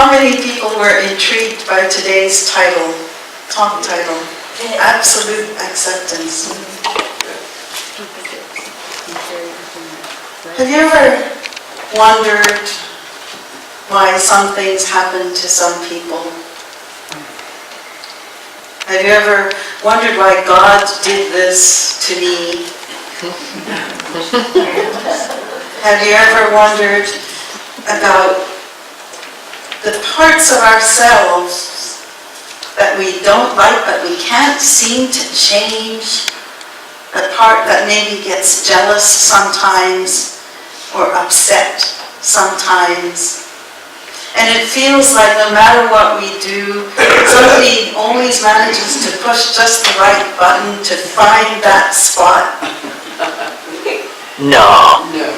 how many people were intrigued by today's talk title, Absolute Acceptance? Have you ever wondered why some things happen to some people? Have you ever wondered why God did this to me? Have you ever wondered about the parts of ourselves that we don't like but we can't seem to change? The part that maybe gets jealous sometimes or upset sometimes. And it feels like no matter what we do, somebody always manages to push just the right button to find that spot. No. Never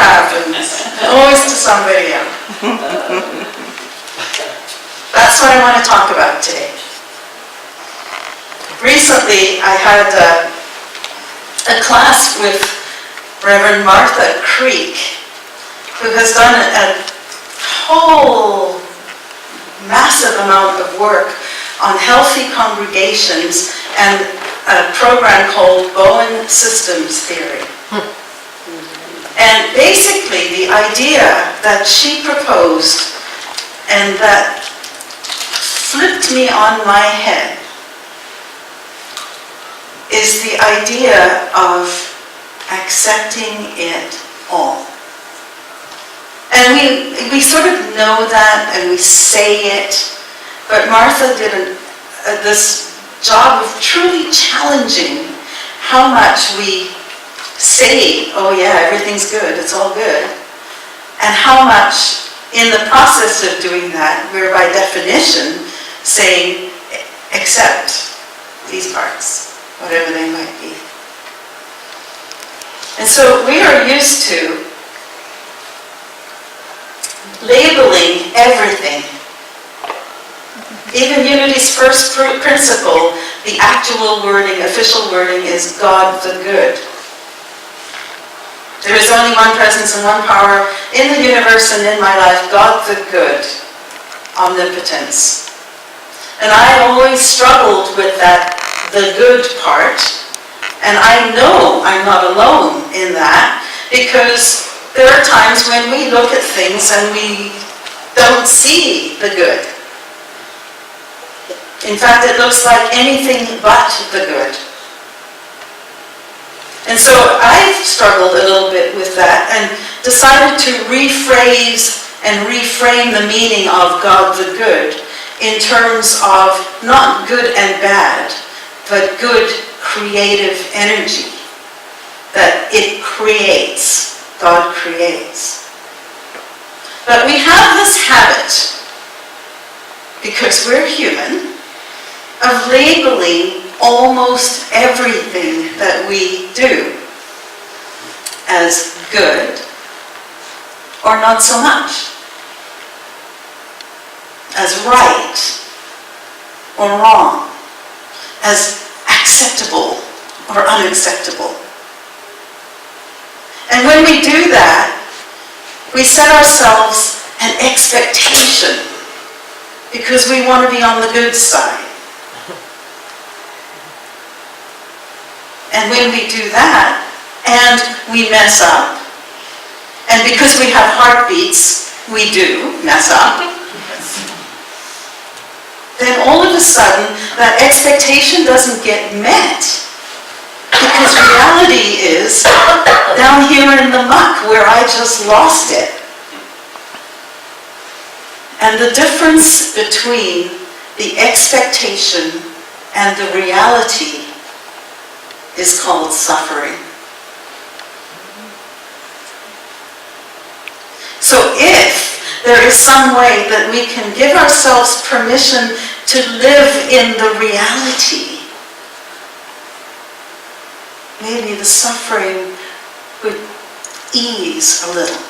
happens. Always to somebody else. That's what I want to talk about today. Recently, I had a class with Reverend Martha Creek, who has done a whole massive amount of work on healthy congregations and a program called Bowen Systems Theory. And basically the idea that she proposed and that flipped me on my head is the idea of accepting it all. And we sort of know that and we say it, but Martha did this job of truly challenging how much we say, oh yeah, everything's good, it's all good, and how much in the process of doing that, we're by definition saying, accept these parts, whatever they might be. And so we are used to labeling everything. Even Unity's first principle, the actual wording, official wording, is God the Good. There is only one presence and one power in the universe and in my life, God the Good, omnipotence. And I always struggled with that, the good part, and I know I'm not alone in that, because there are times when we look at things and we don't see the good. In fact, it looks like anything but the good. And so I struggled a little bit with that and decided to rephrase and reframe the meaning of God the Good in terms of not good and bad, but good creative energy that it creates. God creates. But we have this habit, because we're human, of labeling almost everything that we do as good or not so much, as right or wrong, as acceptable or unacceptable. And when we do that, we set ourselves an expectation because we want to be on the good side. And when we do that, and we mess up, and because we have heartbeats, we do mess up, then all of a sudden, that expectation doesn't get met. Because reality is down here in the muck where I just lost it. And the difference between the expectation and the reality is called suffering. So if there is some way that we can give ourselves permission to live in the reality, maybe the suffering would ease a little.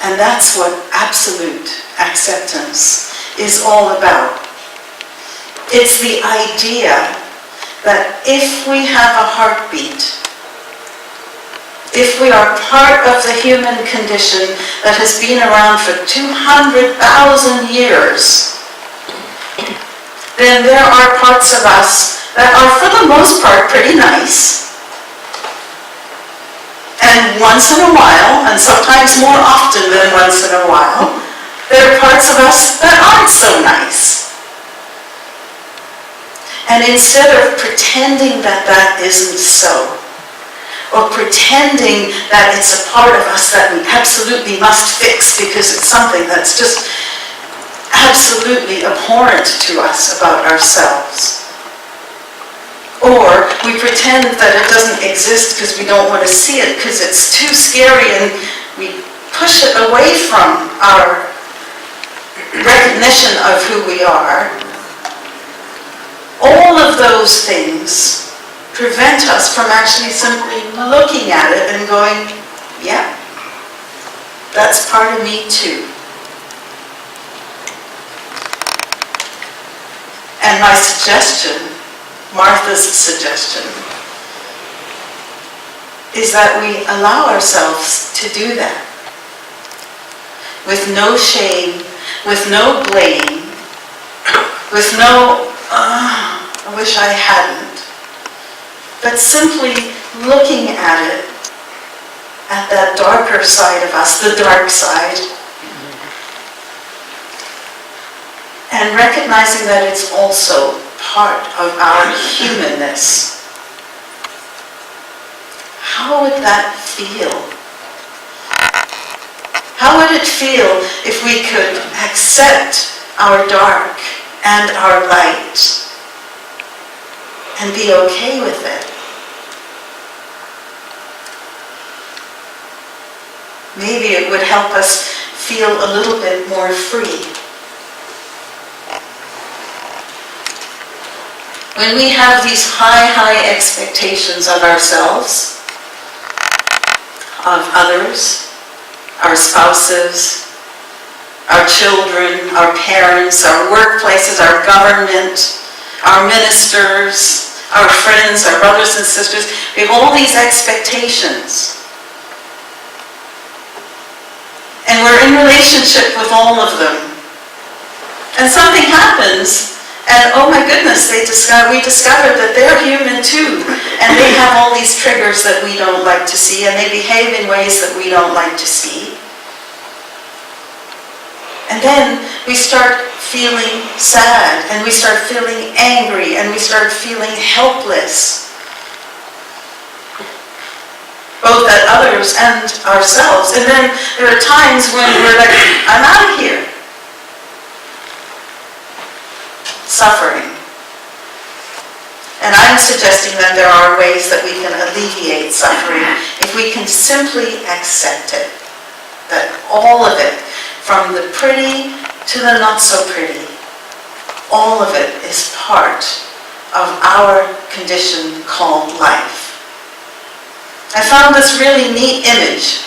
And that's what absolute acceptance is all about. It's the idea that if we have a heartbeat, if we are part of the human condition that has been around for 200,000 years, then there are parts of us that are, for the most part, pretty nice. And once in a while, and sometimes more often than once in a while, there are parts of us that aren't so nice. And instead of pretending that that isn't so, or pretending that it's a part of us that we absolutely must fix because it's something that's just absolutely abhorrent to us about ourselves. Or we pretend that it doesn't exist because we don't want to see it because it's too scary, and we push it away from our recognition of who we are. All of those things prevent us from actually simply looking at it and going, yeah, that's part of me too. And my suggestion, Martha's suggestion, is that we allow ourselves to do that. With no shame, with no blame, with no, I wish I hadn't. But simply looking at it, at that darker side of us, the dark side, and recognizing that it's also part of our humanness. How would that feel? How would it feel if we could accept our dark and our light and be okay with it? Maybe it would help us feel a little bit more free. When we have these high expectations of ourselves, of others, our spouses, our children, our parents, our workplaces, our government, our ministers, our friends, our brothers and sisters, we have all these expectations. And we're in relationship with all of them. And something happens, and oh my goodness, we discovered that they're human too. And they have all these triggers that we don't like to see, and they behave in ways that we don't like to see. And then we start feeling sad, and we start feeling angry, and we start feeling helpless, both at others and ourselves. And then there are times when we're like, I'm out of here. Suffering. And I'm suggesting that there are ways that we can alleviate suffering if we can simply accept it. That all of it, from the pretty to the not so pretty, all of it is part of our condition called life. I found this really neat image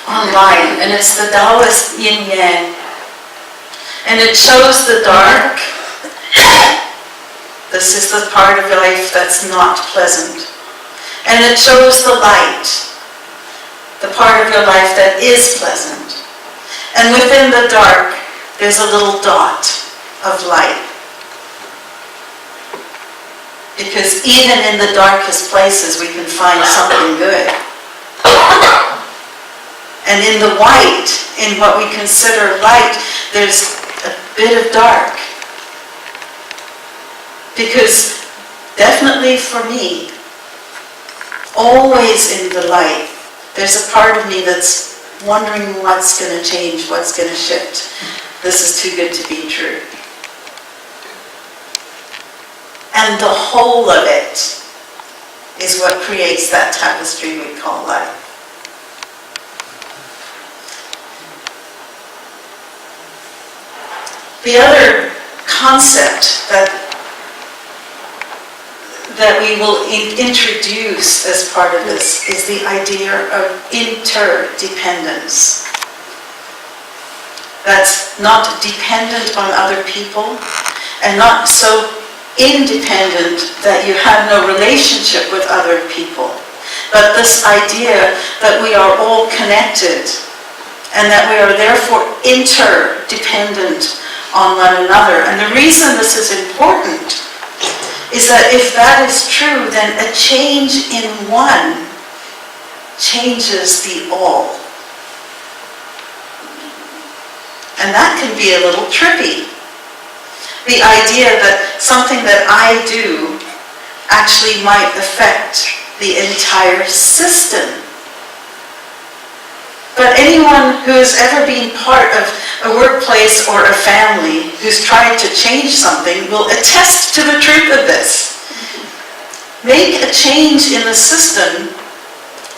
online, and it's the Taoist yin-yang. And it shows the dark. This is the part of life that's not pleasant. And it shows the light, the part of your life that is pleasant. And within the dark, there's a little dot of light. Because even in the darkest places, we can find something good. And in the white, in what we consider light, there's a bit of dark. Because definitely for me, always in the light, there's a part of me that's wondering what's going to change, what's going to shift. This is too good to be true. And the whole of it is what creates that tapestry we call life. The other concept that we will introduce as part of this is the idea of interdependence. That's not dependent on other people and not so independent that you have no relationship with other people, but this idea that we are all connected and that we are therefore interdependent on one another. And the reason this is important is that if that is true, then a change in one changes the all. And that can be a little trippy. The idea that something that I do actually might affect the entire system. But anyone who has ever been part of a workplace or a family who's tried to change something will attest to the truth of this. Make a change in the system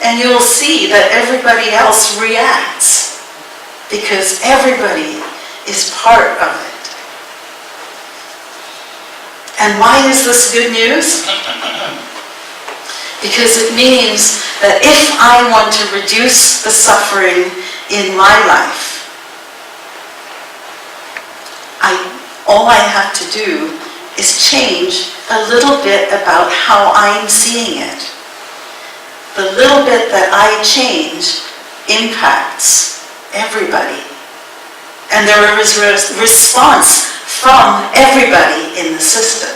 and you'll see that everybody else reacts because everybody is part of it. And why is this good news? Because it means that if I want to reduce the suffering in my life, all I have to do is change a little bit about how I'm seeing it. The little bit that I change impacts everybody. And there is a response from everybody in the system.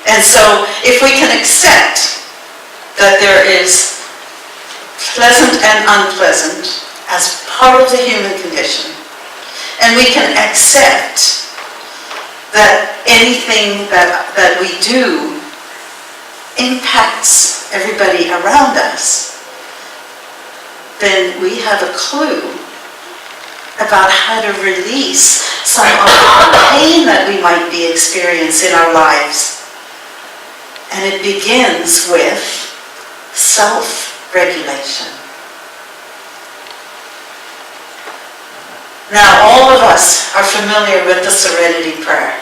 And so, if we can accept that there is pleasant and unpleasant as part of the human condition, and we can accept that anything that we do impacts everybody around us, then we have a clue about how to release some of the pain that we might be experiencing in our lives. And it begins with self-regulation. Now, all of us are familiar with the Serenity Prayer.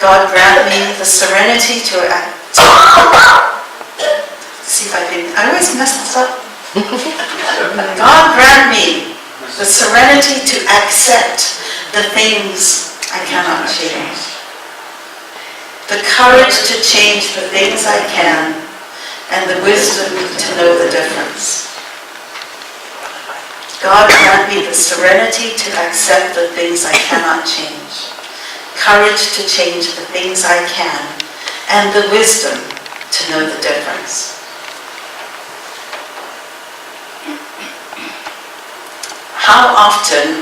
God grant me the serenity to act. See if I always mess this up. God grant me the serenity to accept the things I cannot change. The courage to change the things I can, and the wisdom to know the difference. God grant me the serenity to accept the things I cannot change, courage to change the things I can, and the wisdom to know the difference. How often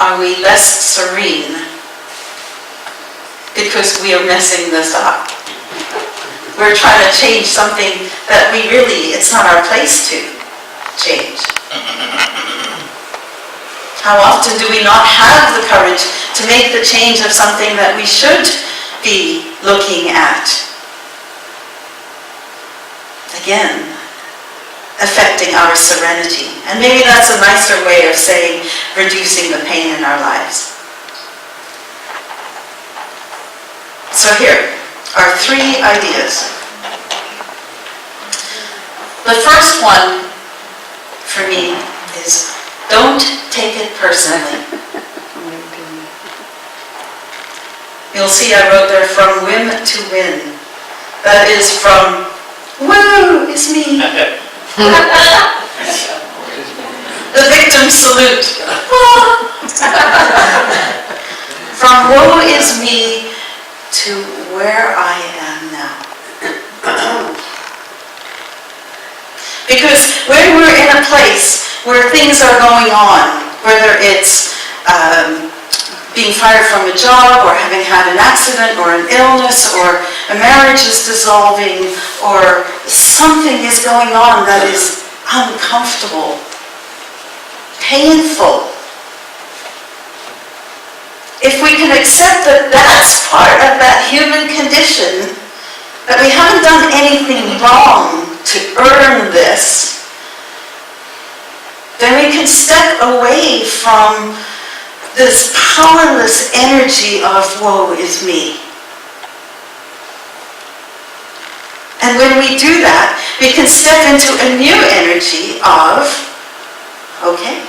are we less serene because we are messing this up? We're trying to change something that it's not our place to change. How often do we not have the courage to make the change of something that we should be looking at? Again, affecting our serenity. And maybe that's a nicer way of saying reducing the pain in our lives. So here are 3 ideas. The first one for me is don't take it personally. You'll see I wrote there from whim to win. That is from woo, it's me. The victim salute. From woe is me to where I am now. Because when we're in a place where things are going on, whether it's being fired from a job, or having had an accident, or an illness, or a marriage is dissolving, or something is going on that is uncomfortable, painful, if we can accept that that's part of that human condition, that we haven't done anything wrong to earn this, then we can step away from this powerless energy of woe is me. And when we do that, we can step into a new energy of, okay,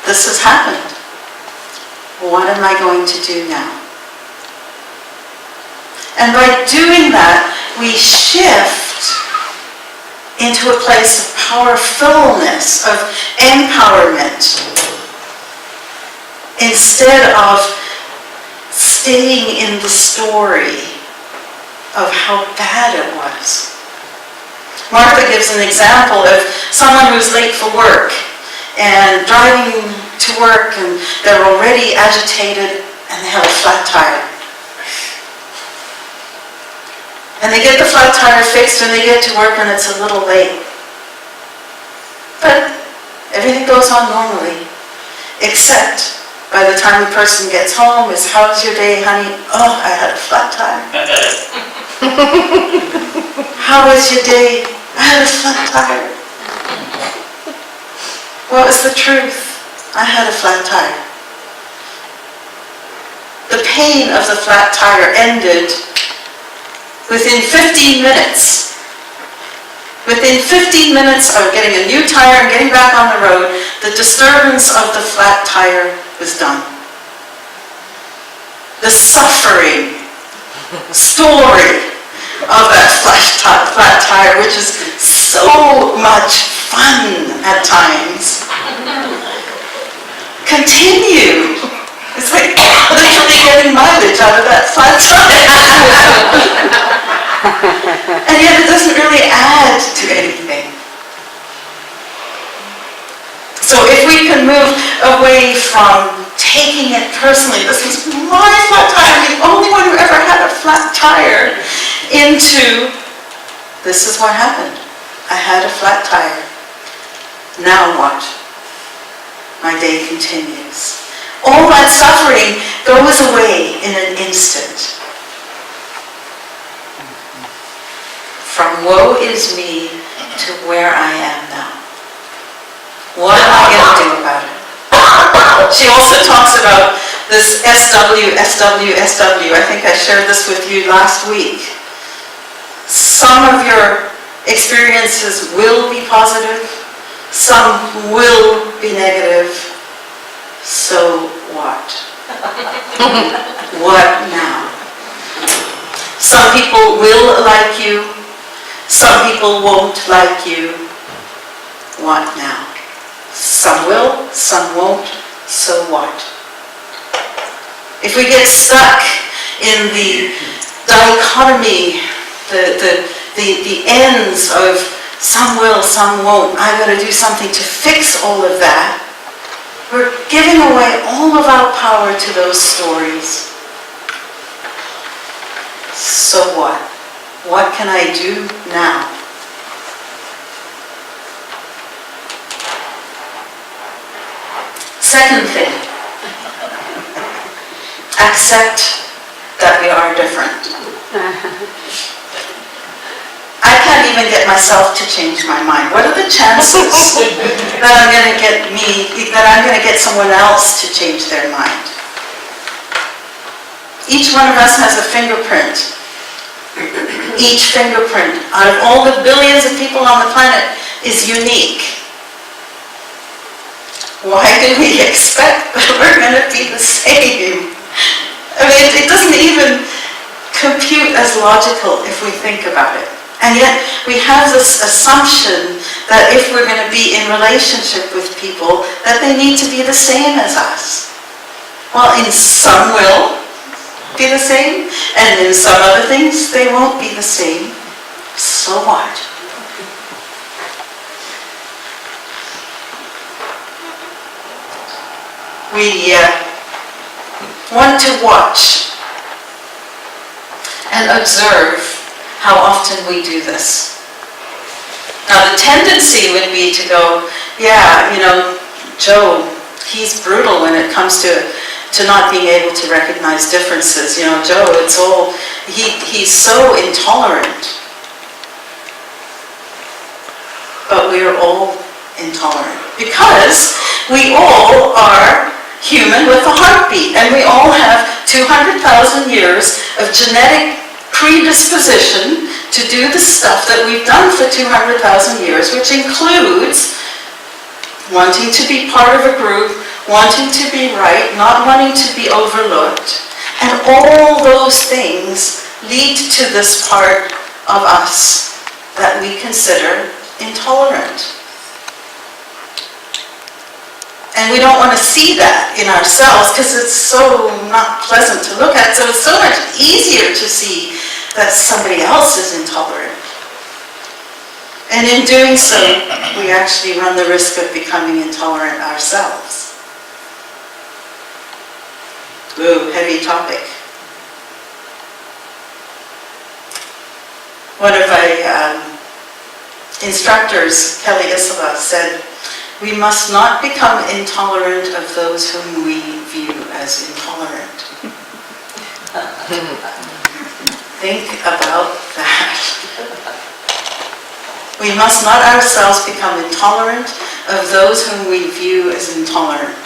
this has happened. What am I going to do now? And by doing that, we shift into a place of powerfulness, of empowerment, instead of staying in the story of how bad it was. Martha gives an example of someone who's late for work and driving to work, and they're already agitated and they have a flat tire. And they get the flat tire fixed and they get to work and it's a little late. But everything goes on normally, except by the time the person gets home, is, how's your day, honey? Oh, I had a flat tire. How was your day? I had a flat tire. What was the truth? I had a flat tire. The pain of the flat tire ended within 15 minutes. Within 15 minutes of getting a new tire and getting back on the road, the disturbance of the flat tire was done. The suffering story of that flat tire, which is so much fun at times, continued. It's like literally getting mileage out of that flat tire. And yet it doesn't really add to anything. So if we can move away from taking it personally, this is my flat tire, I'm the only one who ever had a flat tire, into this is what happened. I had a flat tire. Now what? My day continues. All that suffering goes away in an instant. From woe is me to where I am now. What am I going to do about it? She also talks about this SW. I think I shared this with you last week. Some of your experiences will be positive. Some will be negative. So what? What now? Some people will like you. Some people won't like you. What now? Some will, some won't. So what? If we get stuck in the dichotomy, the ends of some will, some won't, I've got to do something to fix all of that, we're giving away all of our power to those stories. So what? What can I do now? Second thing, accept that we are different. I can't even get myself to change my mind. What are the chances that I'm going to get someone else to change their mind? Each one of us has a fingerprint. Each fingerprint out of all the billions of people on the planet is unique. Why do we expect that we're going to be the same? I mean, it doesn't even compute as logical if we think about it. And yet we have this assumption that if we're going to be in relationship with people, that they need to be the same as us. Well, in some will be the same, and in some other things they won't be the same. So what? We want to watch and observe how often we do this. Now the tendency would be to go, yeah, Joe, he's brutal when it comes to not being able to recognize differences. Joe, it's all, he's so intolerant. But we're all intolerant because we all are human with a heartbeat, and we all have 200,000 years of genetic predisposition to do the stuff that we've done for 200,000 years, which includes wanting to be part of a group, wanting to be right, not wanting to be overlooked, and all those things lead to this part of us that we consider intolerant. And we don't want to see that in ourselves because it's so not pleasant to look at. So it's so much easier to see that somebody else is intolerant. And in doing so, we actually run the risk of becoming intolerant ourselves. Ooh, heavy topic. One of my instructors, Kelly Isla, said, "We must not become intolerant of those whom we view as intolerant." Think about that. We must not ourselves become intolerant of those whom we view as intolerant.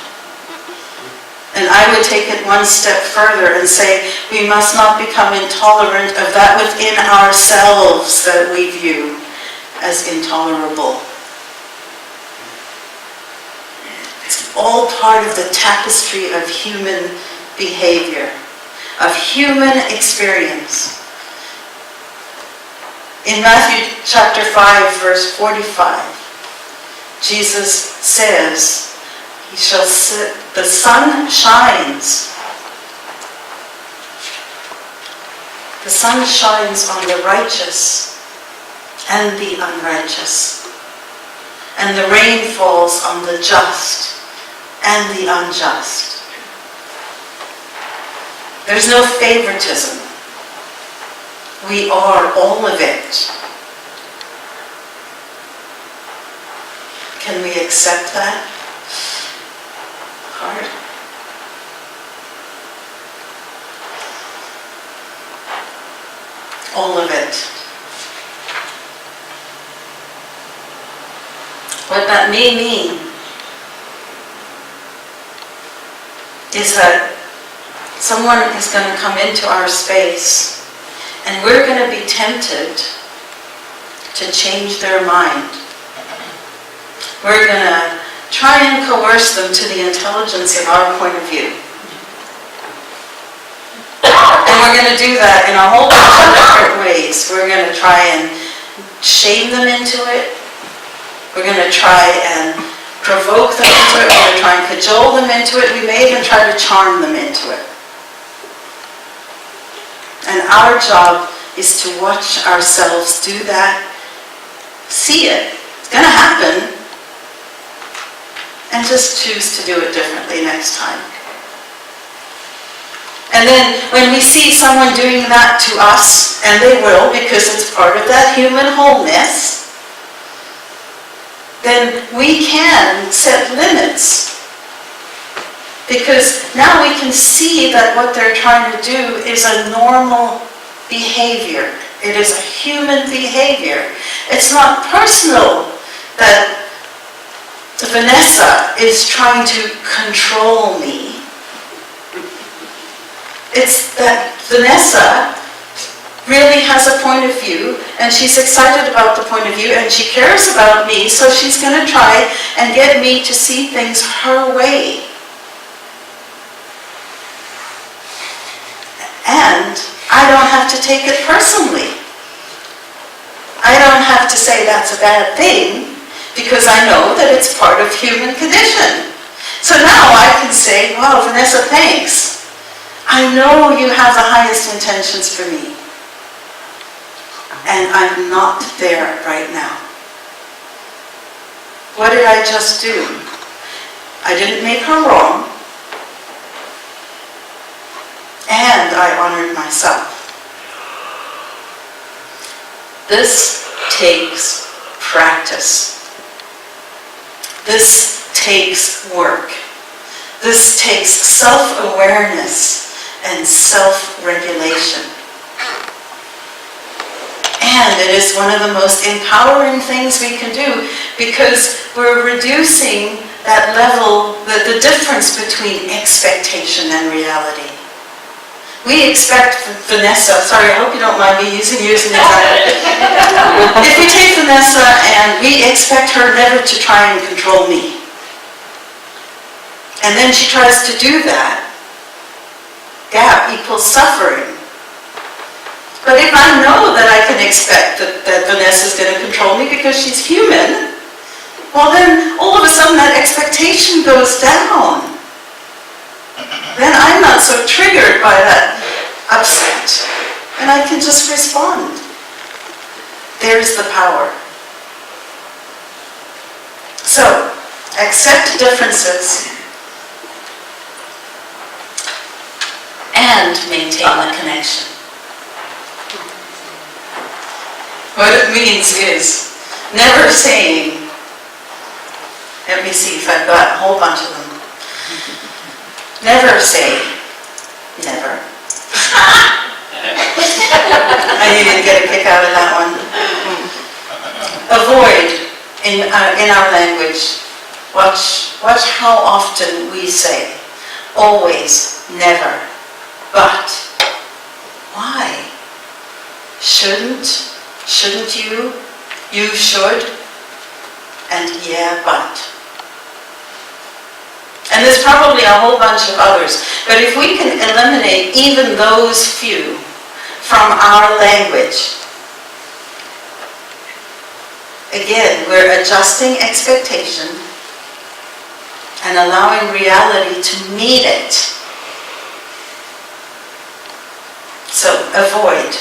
And I would take it one step further and say, we must not become intolerant of that within ourselves that we view as intolerable. It's all part of the tapestry of human behavior, of human experience. In Matthew chapter 5, verse 45, Jesus says, the sun shines. The sun shines on the righteous and the unrighteous. And the rain falls on the just and the unjust. There's no favoritism. We are all of it. Can we accept that? Hard. All of it. What that may mean is that someone is going to come into our space and we're going to be tempted to change their mind. We're going to try and coerce them to the intelligence of our point of view. And we're going to do that in a whole bunch of different ways. We're going to try and shame them into it. We're going to try and provoke them into it. We're going to try and cajole them into it. We may even try to charm them into it. And our job is to watch ourselves do that, see it, it's going to happen, and just choose to do it differently next time. And then when we see someone doing that to us, and they will because it's part of that human wholeness, then we can set limits. Because now we can see that what they're trying to do is a normal behavior. It is a human behavior. It's not personal that Vanessa is trying to control me. It's that Vanessa really has a point of view and she's excited about the point of view and she cares about me, so she's going to try and get me to see things her way. And I don't have to take it personally. I don't have to say that's a bad thing because I know that it's part of human condition. So now I can say, wow, Vanessa, thanks. I know you have the highest intentions for me. And I'm not there right now. What did I just do? I didn't make her wrong. And I honored myself. This takes practice. This takes work. This takes self-awareness and self-regulation. And it is one of the most empowering things we can do because we're reducing that level, the difference between expectation and reality. We expect Vanessa, sorry, I hope you don't mind me using you as an example. If we take Vanessa and we expect her never to try and control me. And then she tries to do that. Gap equals suffering. But if I know that I can expect that Vanessa's going to control me because she's human, well then all of a sudden that expectation goes down. Then I'm not so triggered by that upset. And I can just respond. There's the power. So, accept differences and maintain the connection. What it means is never saying, let me see if I've got a whole bunch of them. Never say, never. I didn't get a kick out of that one. Avoid, in our language, watch how often we say, always, never, but. Why? Shouldn't you? You should. And yeah, but. And there's probably a whole bunch of others. But if we can eliminate even those few from our language, again, we're adjusting expectation and allowing reality to meet it. So avoid.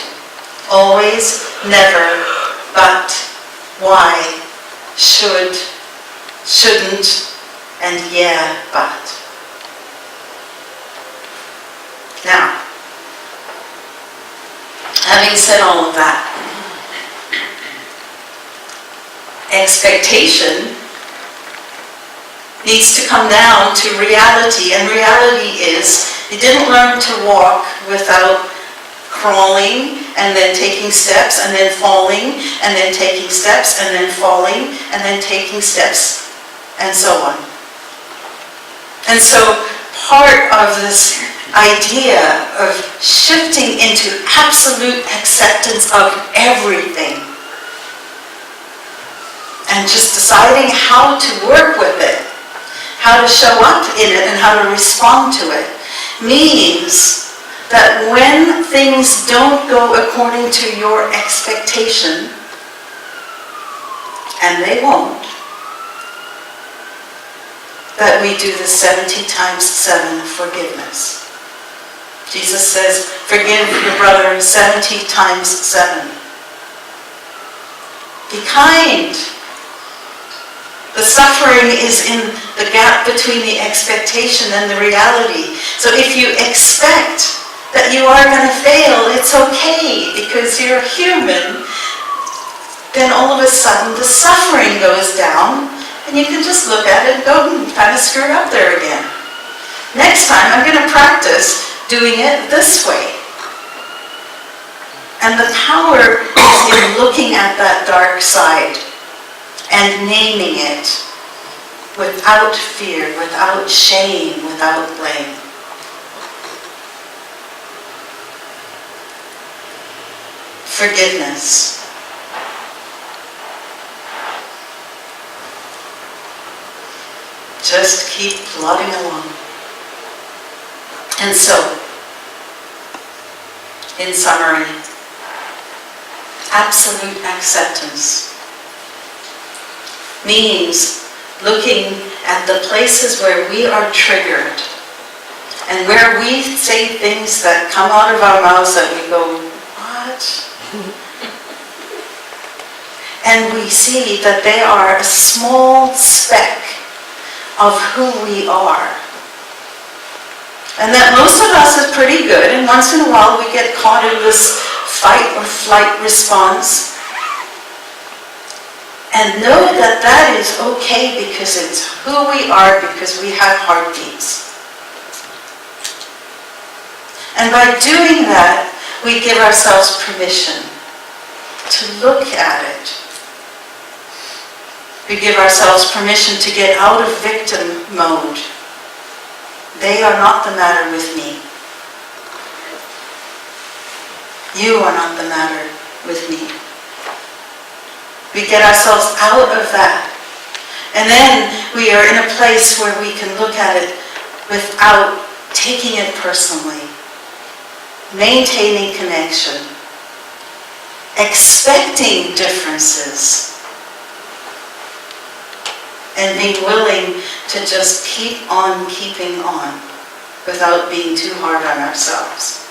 Always, never, but, why, should, shouldn't, and yeah, but. Now, having said all of that, expectation needs to come down to reality, and reality is you didn't learn to walk without crawling and then taking steps and then falling and then taking steps and then falling and then taking steps and so on. And so part of this idea of shifting into absolute acceptance of everything and just deciding how to work with it, how to show up in it and how to respond to it, means that when things don't go according to your expectation, and they won't, that we do the 70 times 7 forgiveness. Jesus says, forgive your brother 70 times 7. Be kind. The suffering is in the gap between the expectation and the reality. So if you expect that you are going to fail, it's okay because you're human, then all of a sudden the suffering goes down and you can just look at it and go, kind of screwed up there again. Next time I'm going to practice doing it this way. And the power is in looking at that dark side and naming it without fear, without shame, without blame. Forgiveness. Just keep plodding along. And so, in summary, absolute acceptance means looking at the places where we are triggered and where we say things that come out of our mouths that we go, what? And we see that they are a small speck of who we are. And that most of us is pretty good, and once in a while we get caught in this fight or flight response. And know that that is okay because it's who we are, because we have heartbeats. And by doing that, we give ourselves permission to look at it. We give ourselves permission to get out of victim mode. They are not the matter with me. You are not the matter with me. We get ourselves out of that. And then we are in a place where we can look at it without taking it personally, maintaining connection, expecting differences, and being willing to just keep on keeping on without being too hard on ourselves.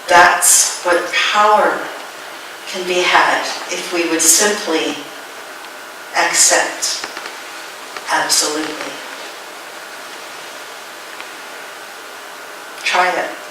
That's what power can be had if we would simply accept. Absolutely. Try it.